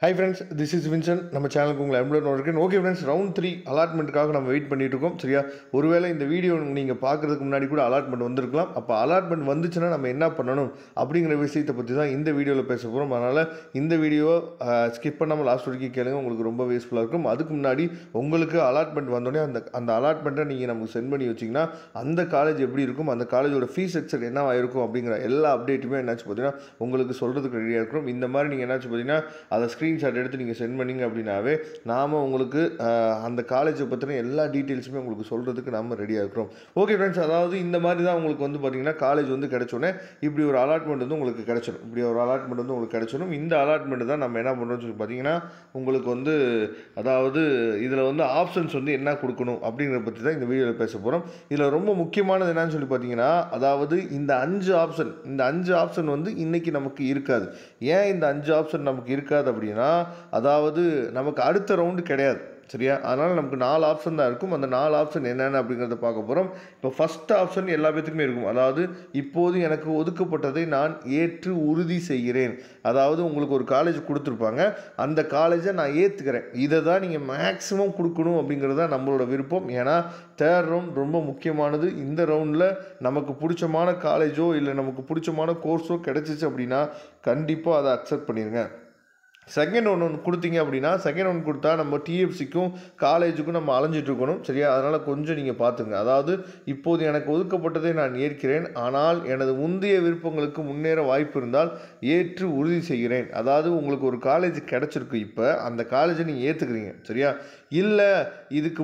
Hi friends, this is Vincent. நம்ம சேனலுக்கு உங்களை அன்புடன் வரவேற்கிறேன். ஓகே ஃப்ரெண்ட்ஸ், ரவுண்ட் 3 அலாட்மெண்ட்டுக்காக நம்ம வெயிட் பண்ணிட்டு இருக்கோம். சரியா? ஒருவேளை இந்த வீடியோ நீங்கள் பார்க்குறதுக்கு முன்னாடி கூட அலாட்மெண்ட் வந்திருக்கலாம். அப்போ அலாட்மெண்ட் வந்துச்சுன்னா நம்ம என்ன பண்ணணும் அப்படிங்கிற விஷயத்தை பற்றி தான் இந்த வீடியோவில் பேச போகிறோம். அதனால் இந்த வீடியோ ஸ்கிப் பண்ணாமல் லாஸ்ட் வரைக்கும் கேளுங்க, உங்களுக்கு ரொம்ப யூஸ்ஃபுல்லாக இருக்கும். அதுக்கு முன்னாடி உங்களுக்கு அலாட்மெண்ட் வந்தோடனே அந்த அலாட்மெண்ட்டை நீங்கள் நமக்கு சென்ட் பண்ணி வச்சிங்கன்னா அந்த காலேஜ் எப்படி இருக்கும், அந்த காலேஜோட ஃபீஸ் ஸ்ட்ரக்சர் என்னவாக இருக்கும் அப்படிங்கிற எல்லா அப்டேட்டுமே என்னாச்சு பார்த்தீங்கன்னா உங்களுக்கு சொல்கிறதுக்கு ரெடியாக இருக்கும். இந்த மாதிரி நீங்கள் என்னாச்சு பார்த்தீங்கன்னா அதை ஸ்க்ரீன்ஷாட் எடுத்து நீங்கள் சென்ட் பண்ணிங்க அப்படின்னாவே நாம் உங்களுக்கு அந்த காலேஜை பற்றின எல்லா டீட்டெயில்ஸுமே உங்களுக்கு சொல்கிறதுக்கு நாம் ரெடியாக இருக்கிறோம். ஓகே ஃப்ரெண்ட்ஸ், அதாவது இந்த மாதிரி தான் உங்களுக்கு வந்து பார்த்திங்கன்னா காலேஜ் வந்து கிடச்சோன்னே இப்படி ஒரு அலாட்மெண்ட் வந்து உங்களுக்கு கிடச்சிடும். உங்களுக்கு கிடச்சிடும். இந்த அலாட்மெண்ட் தான் நம்ம என்ன பண்ணுறோம்னு சொல்லி பார்த்தீங்கன்னா உங்களுக்கு வந்து அதாவது இதில் வந்து ஆப்ஷன்ஸ் வந்து என்ன கொடுக்கணும் அப்படிங்கிறத பற்றி தான் இந்த வீடியோவில் பேச போகிறோம். இதில் ரொம்ப முக்கியமானது என்னன்னு சொல்லி பார்த்தீங்கன்னா அதாவது இந்த 5 ஆப்ஷன் வந்து இன்றைக்கி நமக்கு இருக்காது. ஏன் இந்த 5 ஆப்ஷன் நமக்கு இருக்காது அப்படின்னா அதாவது நமக்கு அடுத்த ரவுண்டு கிடையாது. சரியா? அதனால் நமக்கு 4 ஆப்ஷன் தான் இருக்கும். அந்த 4 ஆப்ஷன் என்னென்ன அப்படிங்கிறத பார்க்க போகிறோம். இப்போ ஃபஸ்ட் ஆப்ஷன் எல்லா பேத்துக்குமே இருக்கும். அதாவது இப்போது எனக்கு ஒதுக்கப்பட்டதை நான் ஏற்று உறுதி செய்கிறேன். அதாவது உங்களுக்கு ஒரு காலேஜ் கொடுத்துருப்பாங்க, அந்த காலேஜை நான் ஏற்றுக்கிறேன். இதை தான் நீங்கள் மேக்ஸிமம் கொடுக்கணும் அப்படிங்கிறது தான் நம்மளோட விருப்பம். ஏன்னா தேர்ட் ரவுண்ட் ரொம்ப முக்கியமானது. இந்த ரவுண்டில் நமக்கு பிடிச்சமான காலேஜோ இல்லை நமக்கு பிடிச்சமான கோர்ஸோ கிடச்சிச்சு அப்படின்னா கண்டிப்பாக அதை அக்செப்ட் பண்ணிடுங்க. செகண்ட் ஒன்று கொடுத்தீங்க அப்படின்னா செகண்ட் ஒன்று கொடுத்தா நம்ம டிஎஃப்சிக்கும் காலேஜுக்கும் நம்ம அலைஞ்சிட்டு இருக்கணும். சரியா? அதனால் கொஞ்சம் நீங்கள் பார்த்துங்க. அதாவது இப்போது எனக்கு ஒதுக்கப்பட்டதை நான் ஏற்கிறேன், ஆனால் எனது முந்தைய விருப்பங்களுக்கு முன்னேற வாய்ப்பு இருந்தால் ஏற்று உறுதி செய்கிறேன். அதாவது உங்களுக்கு ஒரு காலேஜ் கிடச்சிருக்கு, இப்போ அந்த காலேஜை நீங்கள் ஏற்றுக்கிறீங்க. சரியா? இல்லை இதுக்கு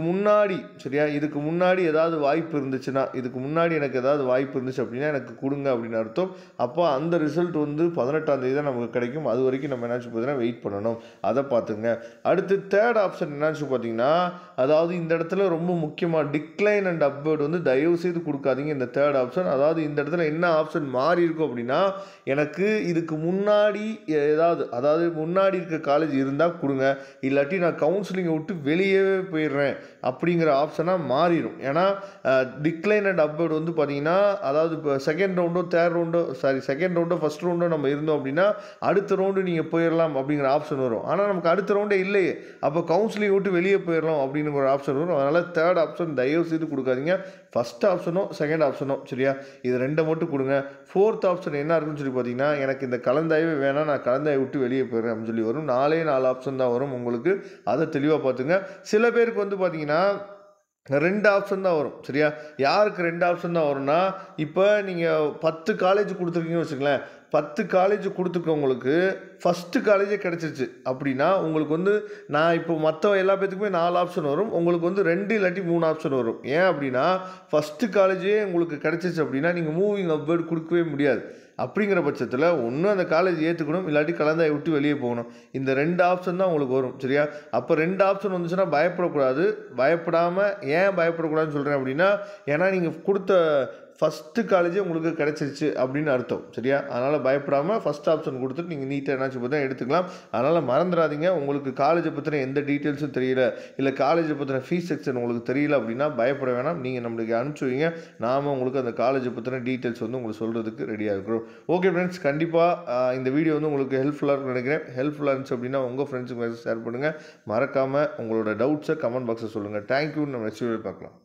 முன்னாடி ஏதாவது வாய்ப்பு இருந்துச்சுன்னா எனக்கு ஏதாவது வாய்ப்பு இருந்துச்சு அப்படின்னா எனக்கு கொடுங்க அப்படின்னு அர்த்தம். அப்போ அந்த ரிசல்ட் வந்து 18ஆம் தேதி தான் நமக்கு கிடைக்கும். அது வரைக்கும் நம்ம என்னாச்சு பார்த்தீங்கன்னா வெயிட் பண்ணணும். அதை பார்த்துங்க. அடுத்து தேர்ட் ஆப்ஷன் என்னாச்சு பார்த்தீங்கன்னா அதாவது இந்த இடத்துல ரொம்ப முக்கியமாக டிக்ளைன் அண்ட் அப்வேர்ட் வந்து தயவு செய்து கொடுக்காதீங்க. இந்த தேர்ட் ஆப்ஷன் அதாவது இந்த இடத்துல என்ன ஆப்ஷன் மாறி இருக்கும் அப்படின்னா எனக்கு இதுக்கு முன்னாடி அதாவது முன்னாடி இருக்க காலேஜ் இருந்தால் கொடுங்க, இல்லாட்டி நான் கவுன்சிலிங்கை விட்டு வெளியே போயிடுறேன் அப்படிங்கிற ஆப்ஷனாக மாறிடும். ஏன்னா டிக்ளைன் அண்ட் அப்வேர்ட் வந்து பார்த்தீங்கன்னா அதாவது இப்போ செகண்ட் ரவுண்டோ ஃபஸ்ட் ரவுண்டோ நம்ம இருந்தோம் அப்படின்னா அடுத்த ரவுண்டு நீங்கள் போயிடலாம் அப்படிங்கிற ஆப்ஷன் வரும். ஆனால் நமக்கு அடுத்த ரவுண்டே இல்லையே, அப்போ கவுன்சிலிங் விட்டு வெளியே போயிடலாம் அப்படிங்கிற ஒரு ஆப்ஷன் வரும். அதனால் தேர்ட் ஆப்ஷன் தயவு செய்து கொடுக்காதீங்க. ஃபஸ்ட் ஆப்ஷனோ செகண்ட் ஆப்ஷனோ. சரியா? இது ரெண்டை மட்டும் கொடுங்க. ஃபோர்த் ஆப்ஷன் என்ன இருக்குன்னு சொல்லி பார்த்தீங்கன்னா எனக்கு இந்த கலந்தாய்வே வேணாம், நான் கலந்தாய் விட்டு வெளியே போயிடுறேன் அப்படின்னு சொல்லி வரும். 4 ஆப்ஷன் தான் வரும் உங்களுக்கு. அதை தெளிவாக பார்த்துங்க. சில பேருக்கு வந்து பார்த்தீங்கன்னா 2 ஆப்ஷன் தான் வரும். சரியா? யாருக்கு 2 ஆப்ஷன் தான் வரும்னா இப்போ நீங்கள் 10 காலேஜ் கொடுத்துருக்கீங்கன்னு வச்சுங்களேன், 10 காலேஜ் கொடுத்துருக்கவங்களுக்கு ஃபஸ்ட்டு காலேஜே கிடச்சிருச்சு அப்படின்னா உங்களுக்கு வந்து நான் இப்போ மற்ற எல்லா பேத்துக்குமே 4 ஆப்ஷன் வரும், உங்களுக்கு வந்து 2 இல்லாட்டி 3 ஆப்ஷன் வரும். ஏன் அப்படின்னா ஃபஸ்ட்டு காலேஜே உங்களுக்கு கிடச்சிச்சு அப்படின்னா நீங்கள் மூவிங் அப்வேர்ட் கொடுக்கவே முடியாது. அப்படிங்கிற பட்சத்தில் ஒன்று அந்த காலேஜ் ஏற்றுக்கணும், இல்லாட்டி கலந்தாய் விட்டு வெளியே போகணும். இந்த 2 ஆப்ஷன் தான் உங்களுக்கு வரும். சரியா? அப்போ 2 ஆப்ஷன் வந்துச்சுன்னா பயப்படக்கூடாது. ஏன் பயப்படக்கூடாதுன்னு சொல்கிறேன் அப்படின்னா ஏன்னா நீங்கள் கொடுத்த ஃபஸ்ட்டு காலேஜே உங்களுக்கு கிடச்சிருச்சு அப்படின்னு அர்த்தம். சரியா? அதனால் பயப்படாமல் ஃபஸ்ட் ஆப்ஷன் கொடுத்துட்டு நீங்கள் நீட்டாக என்னாச்சு பார்த்தா எடுத்துக்கலாம். அதனால் மறந்துடாதீங்க. உங்களுக்கு காலேஜை பற்றின எந்த டீட்டெயில்ஸும் தெரியல, இல்லை காலேஜை பற்றின ஃபீஸ் செக்ஷன் உங்களுக்கு தெரியல அப்படின்னா பயப்பட வேணாம். நீங்கள் நம்மளுக்கு அனுப்பிச்சி வைங்க, நாம் உங்களுக்கு அந்த காலேஜை பற்றின டீட்டெயில்ஸ் வந்து உங்களுக்கு சொல்கிறதுக்கு ரெடியாக இருக்கிறோம். ஓகே ஃப்ரெண்ட்ஸ், கண்டிப்பாக இந்த வீடியோ வந்து உங்களுக்கு ஹெல்ப்ஃபுல்லாக இருக்கும்னு நினைக்கிறேன். ஹெல்ப்ஃபுல்லாக இருந்துச்சு அப்படின்னா உங்கள் ஃப்ரெண்ட்ஸுக்கு மெசேஜ் ஷேர் பண்ணுங்கள். மறக்காமல் உங்களோட டவுட்ஸை கமெண்ட் பாக்ஸில் சொல்லுங்கள். தேங்க்யூ. நம்ம நெக்ஸ்ட் வீடியோ பார்க்கலாம்.